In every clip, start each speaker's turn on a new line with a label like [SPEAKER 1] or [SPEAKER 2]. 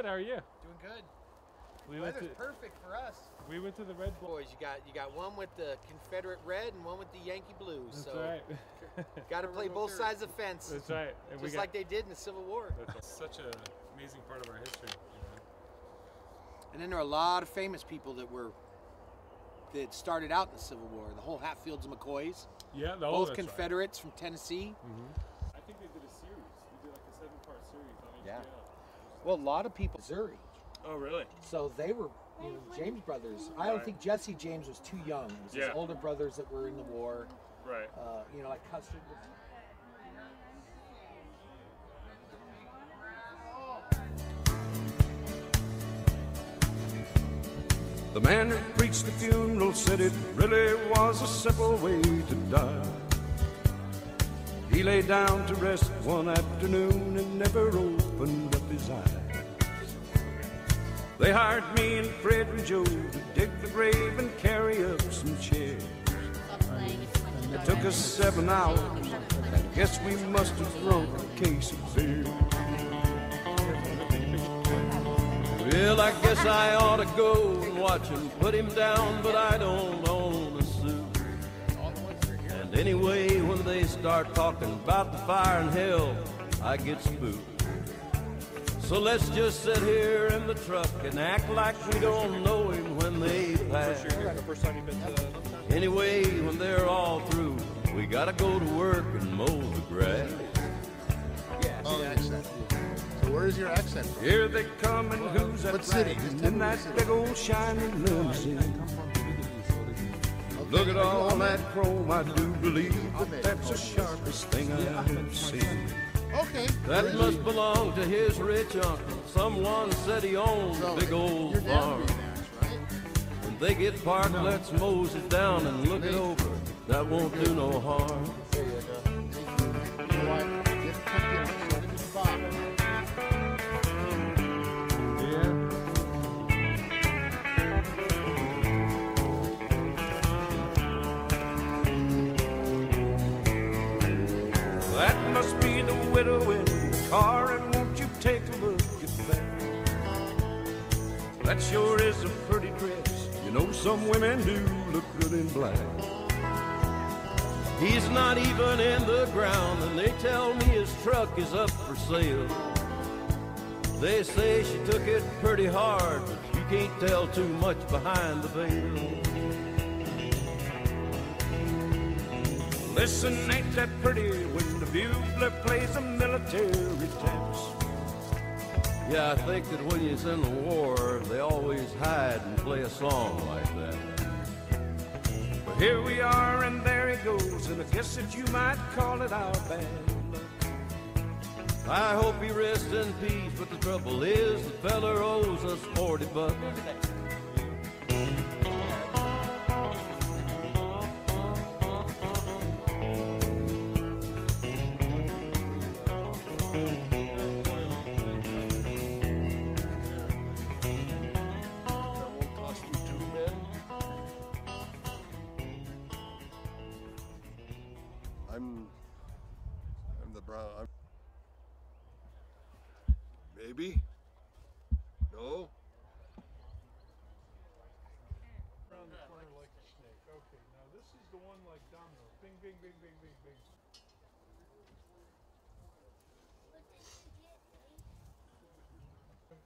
[SPEAKER 1] How are you?
[SPEAKER 2] Doing good.
[SPEAKER 1] We
[SPEAKER 2] Weather's perfect for us.
[SPEAKER 1] We went to the Red Bull.
[SPEAKER 2] Boys, you got one with the Confederate red and one with the Yankee blues.
[SPEAKER 1] That's
[SPEAKER 2] so
[SPEAKER 1] right.
[SPEAKER 2] got to play both sides of the fence.
[SPEAKER 1] That's right. And
[SPEAKER 2] just like they did in the Civil War.
[SPEAKER 1] That's such an amazing part of our history.
[SPEAKER 2] And then there are a lot of famous people that started out in the Civil War. The whole Hatfields and McCoys.
[SPEAKER 1] Yeah,
[SPEAKER 2] both Confederates from Tennessee.
[SPEAKER 1] I think they did a series. They did like a 7-part series on HBO.
[SPEAKER 2] Yeah. Well, a lot of people Missouri.
[SPEAKER 1] Oh, really?
[SPEAKER 2] So they were, James brothers. I don't think Jesse James was too young. It was his older brothers that were in the war.
[SPEAKER 1] Right.
[SPEAKER 2] Like Custer.
[SPEAKER 3] The man who preached the funeral said it really was a simple way to die. He lay down to rest one afternoon and never opened up his eyes. They hired me and Fred and Joe to dig the grave and carry up some chairs. It took us 7 hours. I guess we must have drunk a case of beer. Well, I guess I ought to go and watch him put him down, but I don't own a suit. And anyway, when they start talking about the fire and hell, I get spooked. So let's just sit here in the truck and act like we don't know him when they pass. Anyway, when they're all through, we gotta go to work and mow the grass.
[SPEAKER 4] Yeah, the accent. So where is your accent from?
[SPEAKER 3] Here they come, and who's that?
[SPEAKER 4] What city?
[SPEAKER 3] In that big old shining limousine. Look at all that chrome, I do believe that's the sharpest thing I've ever seen.
[SPEAKER 4] Okay.
[SPEAKER 3] That must belong to his rich uncle. Someone said he owned a big old farm. When they get parked, let's mose it down and look it over. That won't do no harm. That must be the widow in the car, and won't you take a look at that? That sure is a pretty dress. You know some women do look good in black. He's not even in the ground, and they tell me his truck is up for sale. They say she took it pretty hard, but you can't tell too much behind the veil. Listen, ain't that pretty when the bugler plays a military dance? Yeah, I think that when you're in the war, they always hide and play a song like that. But here we are, and there he goes, and I guess that you might call it our bad luck. I hope he rests in peace, but the trouble is the fella owes us $40.
[SPEAKER 4] I'm the brown. Maybe? No?
[SPEAKER 5] Around the corner like a snake. Okay, now this is the one like domino. Bing, bing, bing, bing, bing, bing.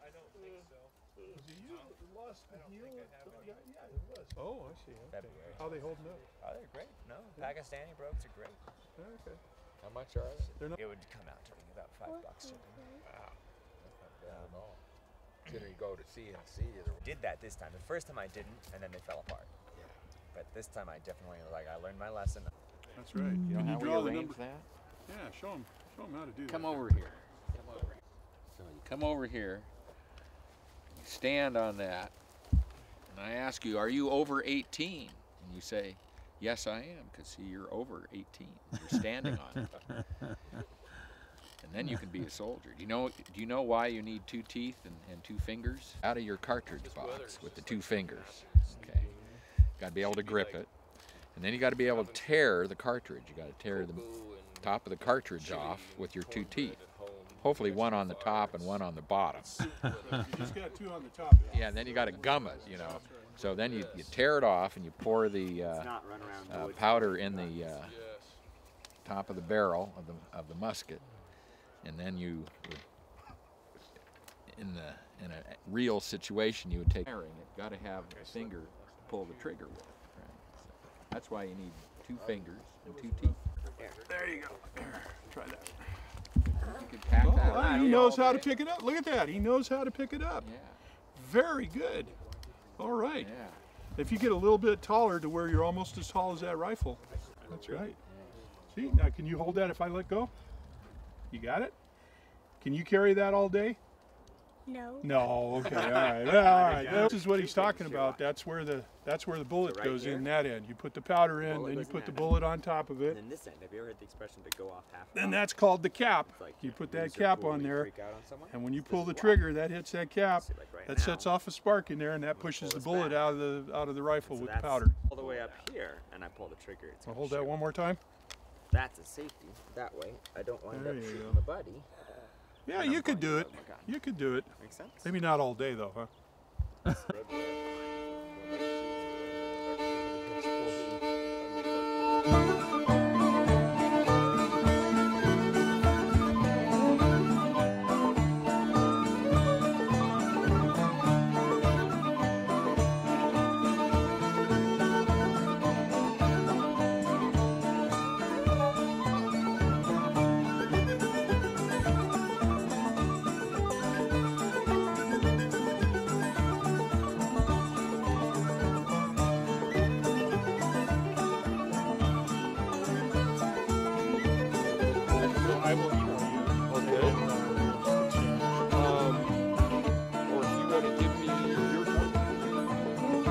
[SPEAKER 6] I don't think so.
[SPEAKER 5] Was he lost the heel? Yeah, it was. Oh, I see. Okay.
[SPEAKER 6] February.
[SPEAKER 5] How they holding up?
[SPEAKER 6] Oh, they're great. No, Pakistani brogues are great.
[SPEAKER 5] Okay.
[SPEAKER 6] How much are they?
[SPEAKER 5] They're not.
[SPEAKER 6] It would come out to be about $5 shipping.
[SPEAKER 7] Wow. That's not bad at all. Did he go to CNC?
[SPEAKER 6] Did that this time. The first time I didn't, and then they fell apart.
[SPEAKER 7] Yeah.
[SPEAKER 6] But this time I definitely, I learned my lesson.
[SPEAKER 5] That's right.
[SPEAKER 7] You know
[SPEAKER 5] Can
[SPEAKER 7] how
[SPEAKER 5] draw
[SPEAKER 7] we
[SPEAKER 5] the
[SPEAKER 7] arrange
[SPEAKER 5] number?
[SPEAKER 7] that?
[SPEAKER 5] Yeah, show him how to do that.
[SPEAKER 7] Come over here. Come over. So you come over here. You stand on that. And I ask you, are you over 18? And you say, yes, I am, because see, you're over 18. You're standing on it. And then you can be a soldier. Do you know why you need 2 teeth and 2 fingers? Out of your cartridge box with the 2 fingers. Okay. Got to be able to grip it. And then you got to be able to tear the cartridge. You got to tear the top of the cartridge off with your 2 teeth. hopefully one on the top and one on the bottom.
[SPEAKER 5] He's got 2 on the top.
[SPEAKER 7] Yeah, and then you got to gum it, you know. So then you tear it off and you pour the powder in the top of the barrel of the musket, and then you would, in a real situation, you would take firing. It got to have a finger to pull the trigger with. Right? So that's why you need 2 fingers and 2 teeth.
[SPEAKER 5] There you go. Try that.
[SPEAKER 7] You can pack that
[SPEAKER 5] Oh,
[SPEAKER 7] out.
[SPEAKER 5] he knows how to pick it up. Look at that. He knows how to pick it up.
[SPEAKER 7] Yeah.
[SPEAKER 5] Very good. All right.
[SPEAKER 7] Yeah.
[SPEAKER 5] If you get a little bit taller to where you're almost as tall as that rifle. That's right. See, now can you hold that if I let go? You got it? Can you carry that all day?
[SPEAKER 8] No.
[SPEAKER 5] No, okay, all right. Well, all right. This is what he's talking about. That's where the bullet
[SPEAKER 9] right
[SPEAKER 5] goes
[SPEAKER 9] here?
[SPEAKER 5] in that end. You put the powder in,
[SPEAKER 9] Bullet
[SPEAKER 5] then you
[SPEAKER 9] goes in
[SPEAKER 5] put the
[SPEAKER 9] that
[SPEAKER 5] bullet on top of it.
[SPEAKER 9] And then this end, have you ever heard the expression to go off half?
[SPEAKER 5] And that's called the cap.
[SPEAKER 9] It's like
[SPEAKER 5] You put
[SPEAKER 9] lose
[SPEAKER 5] that
[SPEAKER 9] your
[SPEAKER 5] cap
[SPEAKER 9] cool
[SPEAKER 5] on
[SPEAKER 9] when you
[SPEAKER 5] there,
[SPEAKER 9] freak out on someone.
[SPEAKER 5] and when you
[SPEAKER 9] This
[SPEAKER 5] pull
[SPEAKER 9] is
[SPEAKER 5] the
[SPEAKER 9] why.
[SPEAKER 5] trigger, that hits that cap.
[SPEAKER 9] See, like right
[SPEAKER 5] That sets
[SPEAKER 9] now,
[SPEAKER 5] off a spark in there, and that pushes the
[SPEAKER 9] this
[SPEAKER 5] bullet
[SPEAKER 9] back.
[SPEAKER 5] out of the rifle
[SPEAKER 9] so
[SPEAKER 5] with the
[SPEAKER 9] that's
[SPEAKER 5] powder.
[SPEAKER 9] all the way up here, and I pull the trigger. It's
[SPEAKER 5] I'll
[SPEAKER 9] gonna
[SPEAKER 5] hold that
[SPEAKER 9] shoot.
[SPEAKER 5] one more time.
[SPEAKER 9] That's a safety. That way, I don't wind
[SPEAKER 5] There
[SPEAKER 9] up
[SPEAKER 5] you
[SPEAKER 9] shooting
[SPEAKER 5] go.
[SPEAKER 9] the buddy.
[SPEAKER 5] Yeah,
[SPEAKER 9] And
[SPEAKER 5] you
[SPEAKER 9] I'm
[SPEAKER 5] could do
[SPEAKER 9] pointing
[SPEAKER 5] it.
[SPEAKER 9] out my gun.
[SPEAKER 5] You could do it.
[SPEAKER 9] Makes sense?
[SPEAKER 5] Maybe not all day though, huh? I will email you.
[SPEAKER 1] Okay. Or if you want to give me your phone.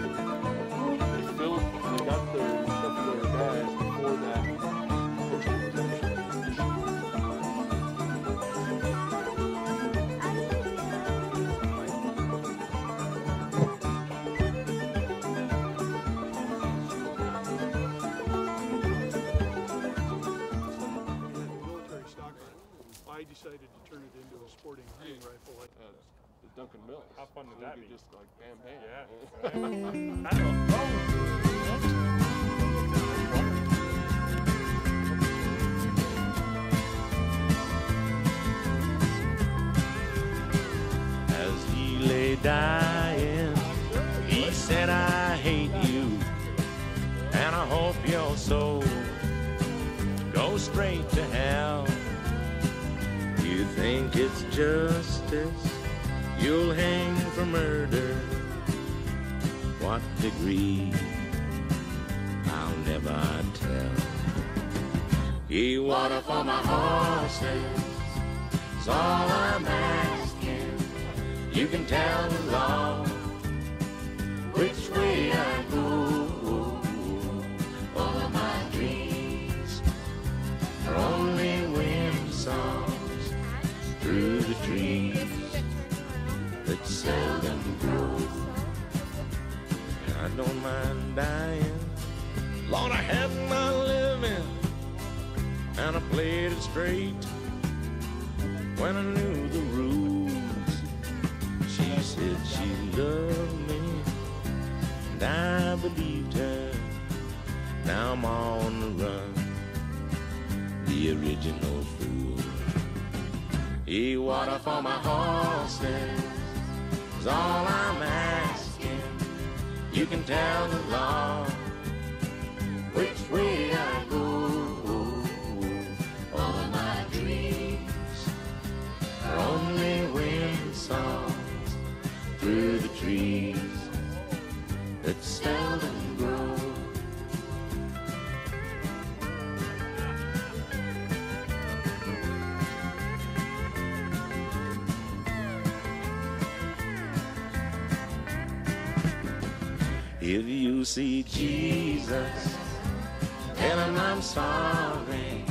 [SPEAKER 1] They filmed, they got their guys before that first introduction.
[SPEAKER 5] Military stock rifle. I decided to turn it into a sporting hunting rifle.
[SPEAKER 1] The Duncan Mills. How fun would that be? Just like bam, bam.
[SPEAKER 3] As he lay dying, he said, I hate you, and I hope your soul goes straight to hell. You think it's justice, you'll hang for murder. What degree, I'll never tell. He water for my horses, is all I'm asking. You can tell the law which way I go. All of my dreams are only wind songs through the trees that seldom grow. I don't mind dying. Lord, I had my living and I played it straight. When I knew the rules, she said she loved me, and I believed her. Now I'm on the run, the original fool. He water for my horses is all I'm asking. You can tell the law which way I go. All of my dreams are only wind songs through the trees that seldom grow. If you see Jesus, tell him I'm sorry.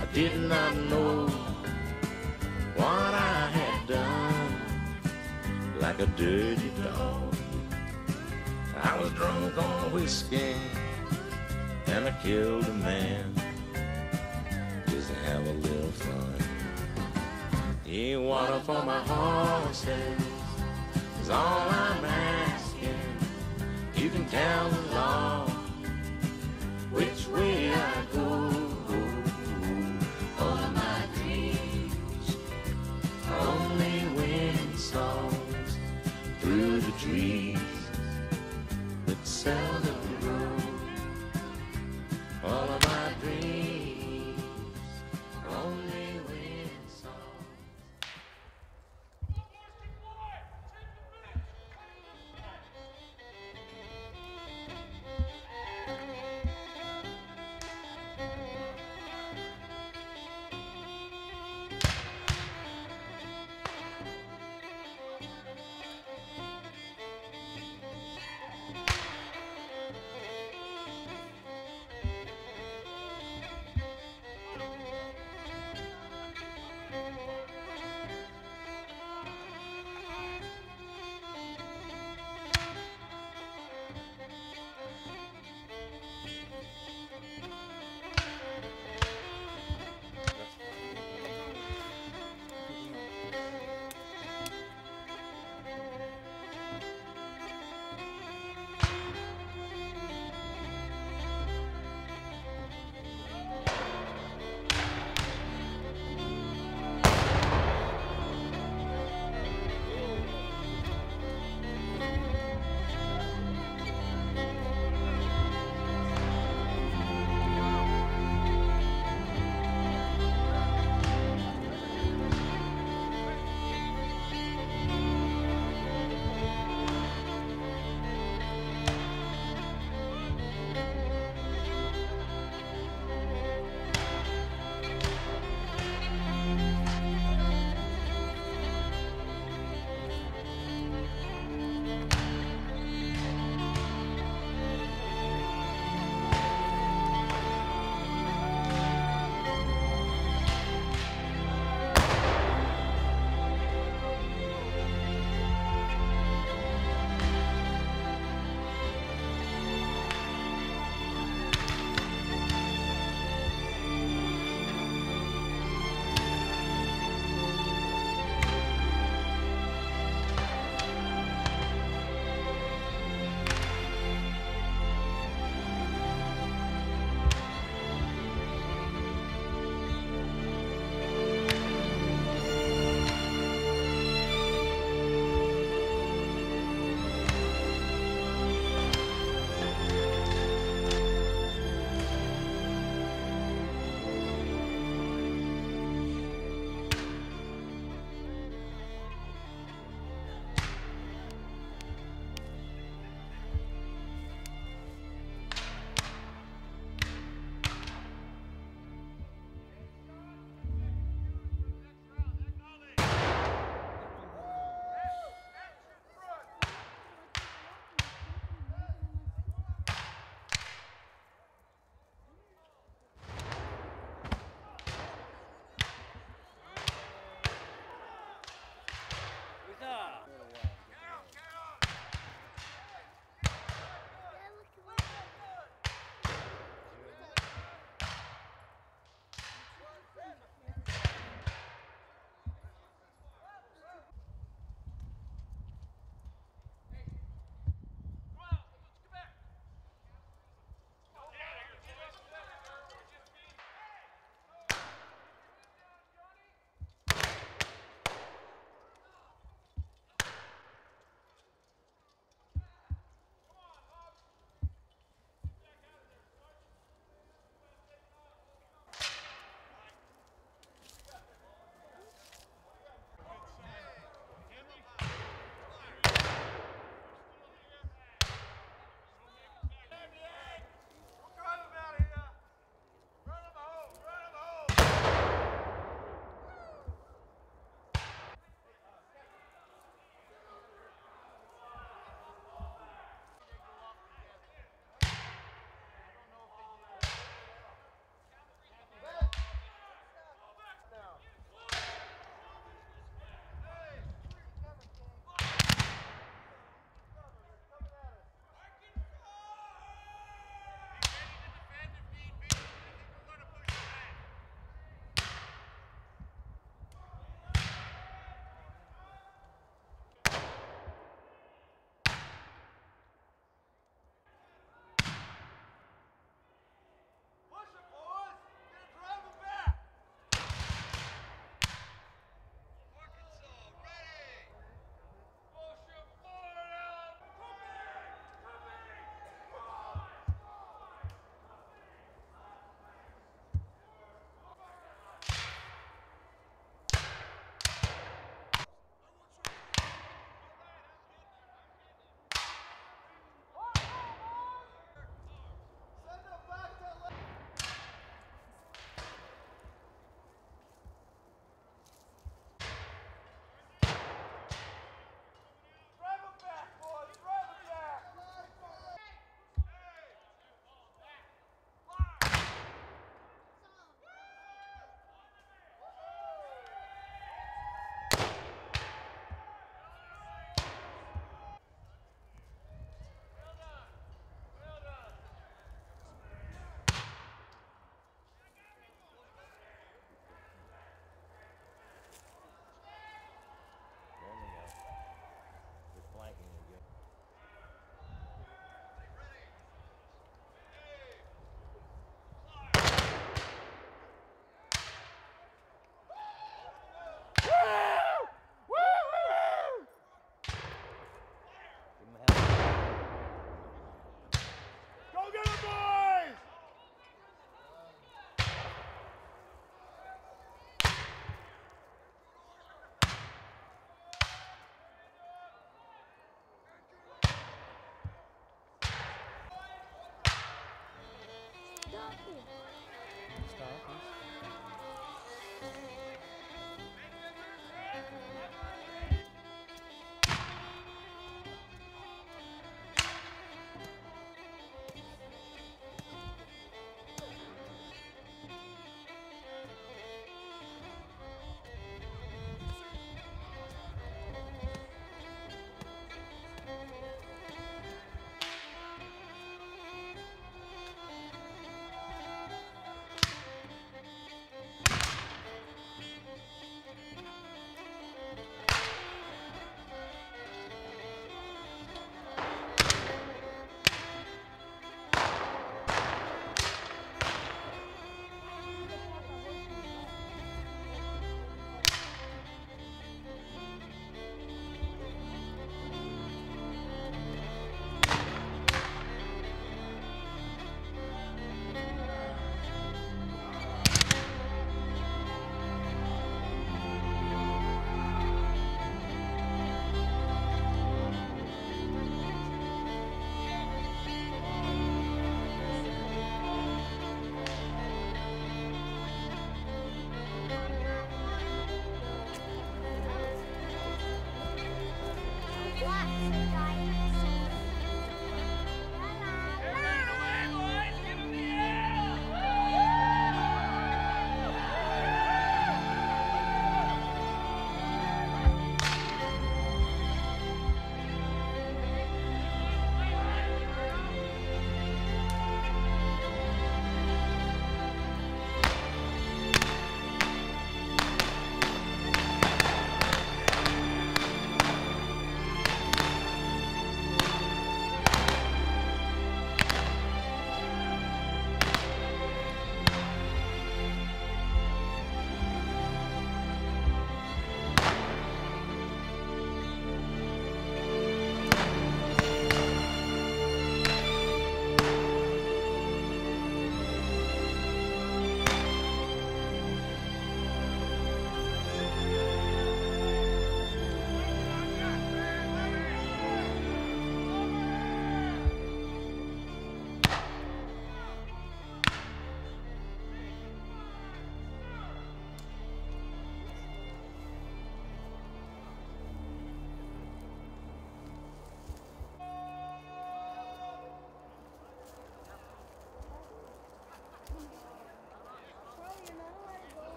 [SPEAKER 3] I did not know what I had done. Like a dirty dog,
[SPEAKER 8] I was drunk on whiskey and I killed a man just to have a little fun. He water for my horses is all I'm asking. You can tell the law which way I go. All of my dreams are only wind songs through the trees that seldom grow. All of my dreams are only wind songs.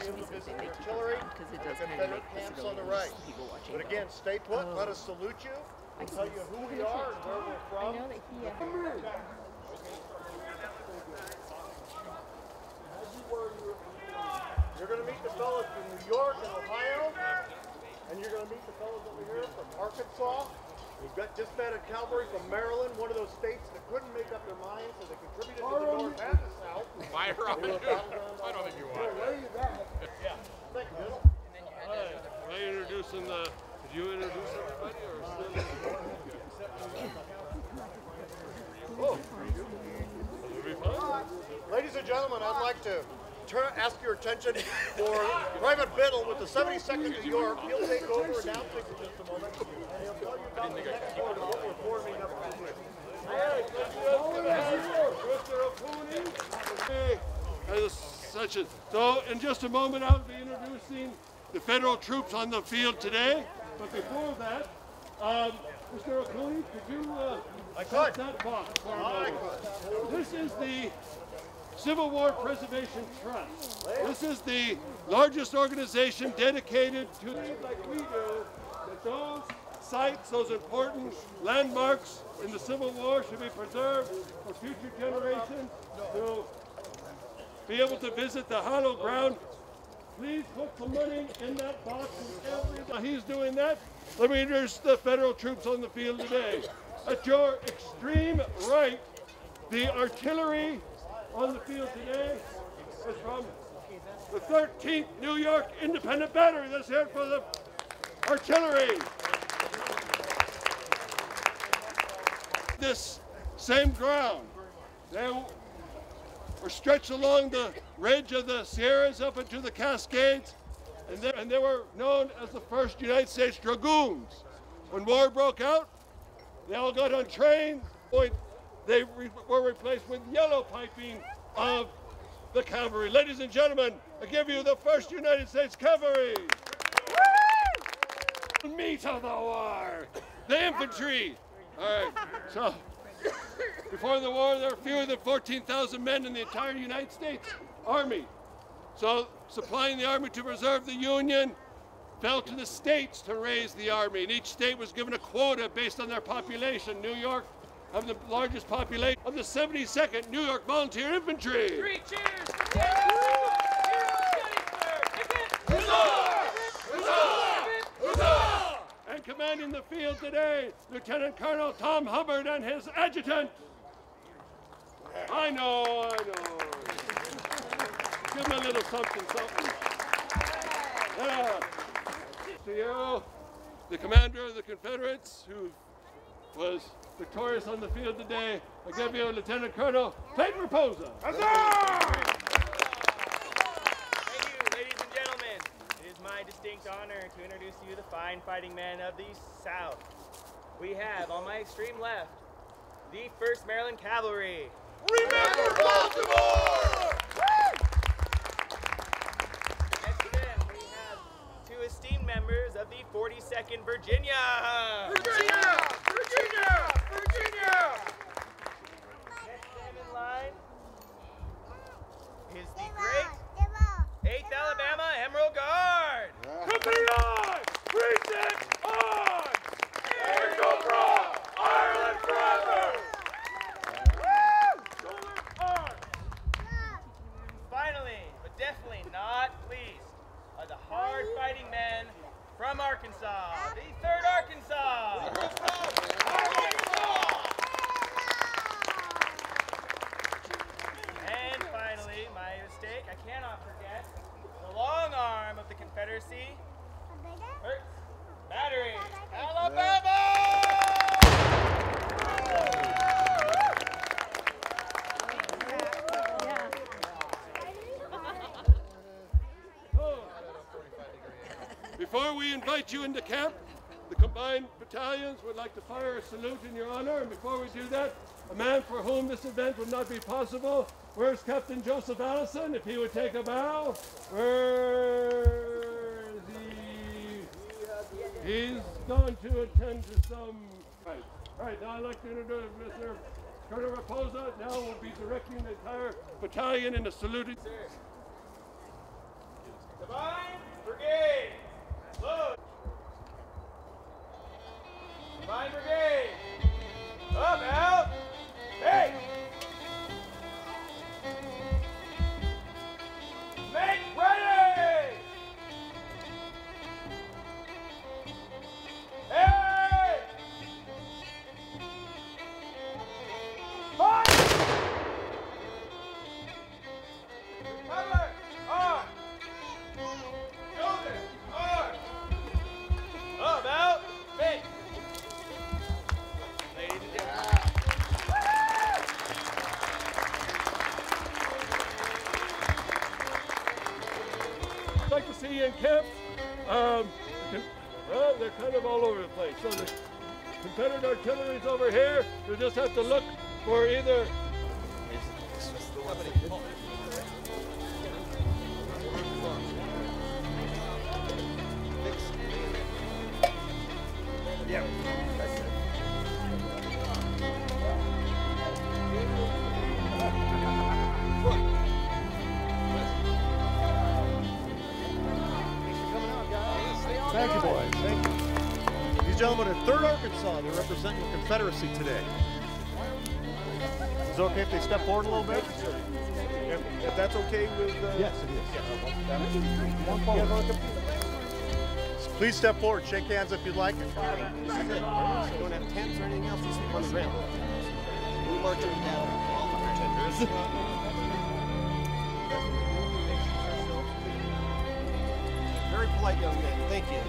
[SPEAKER 10] field of visiting artillery, and the Confederate camps on the right. But again, stay put, let us salute you, and tell you who we are and where we're from.
[SPEAKER 11] I know that he...
[SPEAKER 10] You're going to meet the fellows from New York and Ohio, and you're going to meet the fellows over here from Arkansas. We've just met a cavalry from Maryland, one of those states that couldn't make up their minds, so they contributed to the North and the South.
[SPEAKER 1] Fire on you. I don't think you want that.
[SPEAKER 10] Yeah. Thank you, Bill.
[SPEAKER 3] Am I introducing the... Did you introduce everybody or still? Oh. Will be fun.
[SPEAKER 10] Ladies and gentlemen, I'd like to ask your attention for Private Biddle with the 72nd New York. He'll take over announcing in just a moment. And he'll tell you about the next part of what we're forming up to do.
[SPEAKER 3] All right, Mr. O'Cooney. Hey, as such a, so in just a moment I'll be introducing the federal troops on the field today. But before that, Mr. O'Cooney, could you set that box for a moment? This is the Civil War Preservation Trust. This is the largest organization dedicated to things like we do, that those sites, those important landmarks in the Civil War should be preserved for future generations to be able to visit the hallowed ground. Please put some money in that box. While he's doing that, let me introduce the federal troops on the field today. At your extreme right, the artillery on the field today is from the 13th New York Independent Battery. Let's hear it for the artillery. This same ground, they were stretched along the ridge of the Sierras up into the Cascades, and they were known as the 1st United States Dragoons. When war broke out, they all got on trains. They were replaced with yellow piping of the cavalry. Ladies and gentlemen, I give you the 1st United States Cavalry. Woo! Meat of the war, the infantry. All right, so before the war, there were fewer than 14,000 men in the entire United States Army. So supplying the Army to preserve the Union fell to the states to raise the Army, and each state was given a quota based on their population. New York have the largest population of the 72nd New York Volunteer Infantry.
[SPEAKER 12] 3 cheers for Gettysburg!
[SPEAKER 3] And commanding the field today, Lieutenant Colonel Tom Hubbard and his adjutant. I know. Give him a little something. Yeah. To you, the commander of the Confederates, who was victorious on the field today, I give you Lieutenant Colonel Clayton Raposa.
[SPEAKER 12] Thank you, ladies and gentlemen. It is my distinct honor to introduce to you the fine fighting men of the South. We have, on my extreme left, the 1st Maryland Cavalry.
[SPEAKER 10] Remember Baltimore!
[SPEAKER 12] Next to them, we have 2 esteemed members of the 42nd Virginia.
[SPEAKER 10] Virginia!
[SPEAKER 12] Next to them in line is the great 8th Alabama Emerald Guard.
[SPEAKER 3] Company on! Precinct on! Cobra! Ireland forever!
[SPEAKER 12] Finally, but definitely not least, are the hard-fighting men from Arkansas, the 3rd Arkansas. And finally, my mistake, I cannot forget, the long arm of the Confederacy, 1st Battery, Alabama!
[SPEAKER 3] Before we invite you into camp, the combined battalions would like to fire a salute in your honor. And before we do that, a man for whom this event would not be possible, where's Captain Joseph Allison? If he would take a bow. Where is he? He's gone to attend to some... All right, now I'd like to introduce Mr. Colonel Raposa. Now we'll be directing the entire battalion in a saluting... like to see in camp. Well, they're kind of all over the place. So the Confederate artillery's over here. You'll just have to look for either.
[SPEAKER 10] Yeah, that's it. Thank you, boys. Thank you. These gentlemen are 3rd Arkansas. They're representing the Confederacy today. Is it okay if they step forward a little bit? If that's okay with... Yes, it is. Please step forward. Shake hands if you'd like.
[SPEAKER 11] This is it. You don't have tents or anything else. You sleep on the ground. We marching down all the pretenders. Very polite young man. Thank you.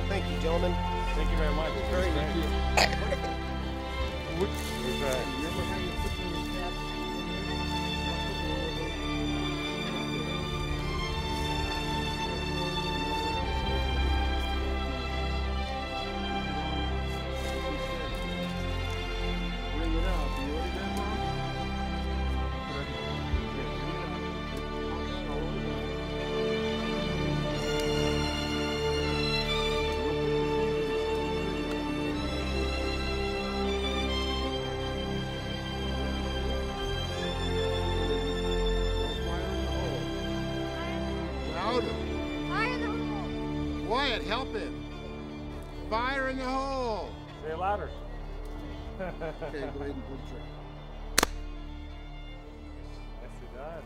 [SPEAKER 11] Thank you, gentlemen.
[SPEAKER 10] Thank you very much.
[SPEAKER 11] Very nice.
[SPEAKER 4] Quiet, help him. Fire in the hole.
[SPEAKER 10] Say it louder.
[SPEAKER 4] Okay, go ahead and pull the trigger.
[SPEAKER 10] Nicely done.